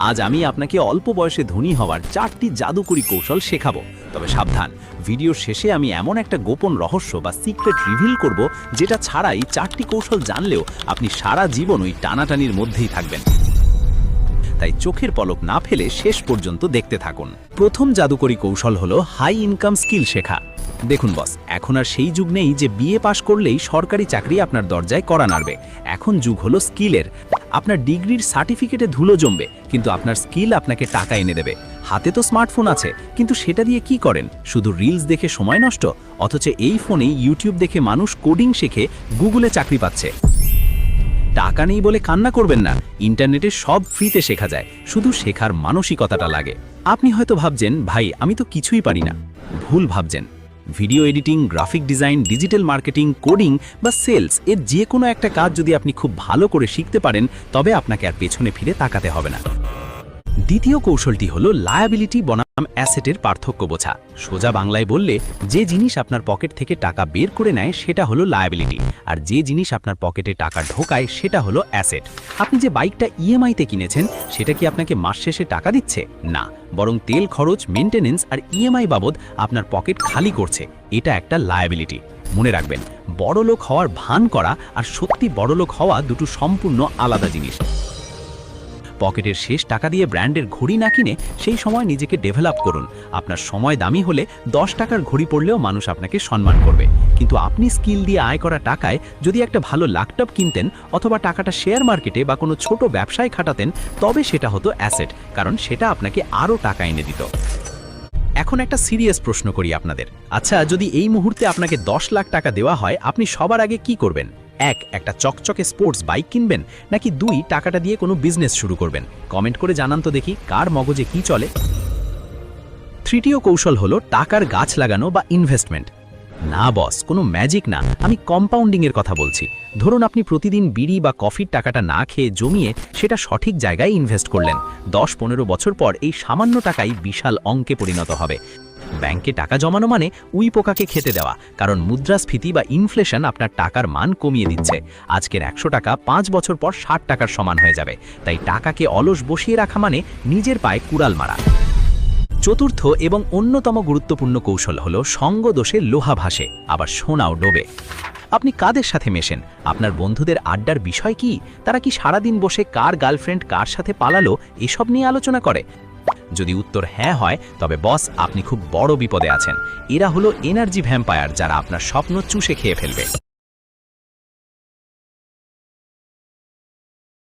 আজ আমি আপনাকে অল্প বয়সে ধনী হওয়ার 4টি জাদুকরি কৌশল শেখাবো। তবে সাবধান, ভিডিওর শেষে আমি এমন একটা গোপন রহস্য বা সিক্রেট রিভিল করব যেটা ছাড়াই 4টি কৌশল জানলেও আপনি সারা জীবন ওই টানাটানির মধ্যেই থাকবেন। তাই চোখের পলক না ফেলে শেষ পর্যন্ত দেখতে থাকুন। প্রথম জাদুকরি কৌশল হলো হাই ইনকাম স্কিল শেখা। দেখুন বস, এখন আর সেই যুগ নেই যে বিএ পাশ করলেই সরকারি চাকরি আপনার দরজায় কড়া নাড়বে। এখন যুগ হলো স্কিলের। আপনার ডিগ্রির সার্টিফিকেটে ধুলো জমবে, কিন্তু আপনার স্কিল আপনাকে টাকা এনে দেবে। হাতে তো স্মার্টফোন আছে, কিন্তু সেটা দিয়ে কি করেন? শুধু রিলস দেখে সময় নষ্ট। অথচ এই ফোনেই ইউটিউব দেখে মানুষ কোডিং শেখে, গুগলে চাকরি পাচ্ছে। টাকা নেই বলে কান্না করবেন না, ইন্টারনেটে সব ফ্রিতে শেখা যায়, শুধু শেখার মানসিকতাটা লাগে। আপনি হয়তো ভাবছেন, ভাই আমি তো কিছুই পারি না। ভুল ভাবছেন। Video editing, graphic design, digital marketing, coding বা সেলস এর যে কোনো একটা কাজ যদি আপনি খুব ভালো করে শিখতে পারেন, তবে আপনাকে আর পেছনে ফিরে তাকাতে হবে না। দ্বিতীয় কৌশলটি হলো লায়াবিলিটি বনাম অ্যাসেটের পার্থক্য বোঝা। সোজা বাংলায় বললে, যে জিনিস আপনার পকেট থেকে টাকা বের করে নেয় সেটা হলো লায়াবিলিটি, আর যে জিনিস আপনার পকেটে টাকা ঢোকায় সেটা হলো অ্যাসেট। আপনি যে বাইকটা ইএমআইতে কিনেছেন, সেটা কি আপনাকে মাস শেষে টাকা দিচ্ছে? না, বরং তেল খরচ, মেনটেনেন্স আর ইএমআই বাবদ আপনার পকেট খালি করছে। এটা একটা লায়াবিলিটি। মনে রাখবেন, বড়লোক হওয়ার ভান করা আর সত্যি বড়লোক হওয়া দুটো সম্পূর্ণ আলাদা জিনিস। পকেটের শেষ টাকা দিয়ে ব্র্যান্ডের ঘড়ি না কিনে সেই সময় নিজেকে ডেভেলপ করুন। আপনার সময় দামি হলে 10 টাকার ঘড়ি পড়লেও মানুষ আপনাকে সম্মান করবে, কিন্তু আপনি স্কিল দিয়ে আয় করা টাকায় যদি একটা ভালো ল্যাপটপ কিনতেন অথবা টাকাটা শেয়ার মার্কেটে বা কোনো ছোট ব্যবসায় খাটাতেন, তবে সেটা হতো অ্যাসেট, কারণ সেটা আপনাকে আরও টাকা এনে দিত। এখন একটা সিরিয়াস প্রশ্ন করি আপনাদের। আচ্ছা, যদি এই মুহূর্তে আপনাকে 10 লাখ টাকা দেওয়া হয়, আপনি সবার আগে কি করবেন? 1, একটা চকচকে স্পোর্টস বাইক কিনবেন, নাকি 2, টাকাটা দিয়ে কোনো বিজনেস শুরু করবেন? কমেন্ট করে জানান তো দেখি কার মগজে কি চলে। তৃতীয় কৌশল হলো টাকার গাছ লাগানো বা ইনভেস্টমেন্ট। না বস, কোনো ম্যাজিক না, আমি কম্পাউন্ডিং এর কথা বলছি। ধরুন আপনি প্রতিদিন বিড়ি বা কফির টাকাটা না খেয়ে জমিয়ে সেটা সঠিক জায়গায় ইনভেস্ট করলেন। 10-15 বছর পর এই সামান্য টাকাই বিশাল অঙ্কে পরিণত হবে। ব্যাংকে টাকা জমানো মানে উই পোকাকে খেতে দেওয়া, কারণ মুদ্রাস্ফীতি বা ইনফ্লেশন আপনার টাকার মান কমিয়ে দিচ্ছে। আজকের 100 টাকা 5 বছর পর 60 টাকার সমান হয়ে যাবে। তাই টাকাকে অলস বসিয়ে রাখা মানে নিজের পায়ে কুড়াল মারা। চতুর্থ এবং অন্যতম গুরুত্বপূর্ণ কৌশল হলো সঙ্গ দোষে লোহা ভাসে, আবার সোনাও ডোবে। আপনি কাদের সাথে মেশেন? আপনার বন্ধুদের আড্ডার বিষয় কি? তারা কি সারাদিন বসে কার গার্লফ্রেন্ড কার সাথে পালালো এসব নিয়ে আলোচনা করে? যদি উত্তর হ্যাঁ হয়, তবে বস আপনি খুব বড় বিপদে আছেন। এরা হলো এনার্জি ভ্যাম্পায়ার, যারা আপনার স্বপ্ন চুষে খেয়ে ফেলবে।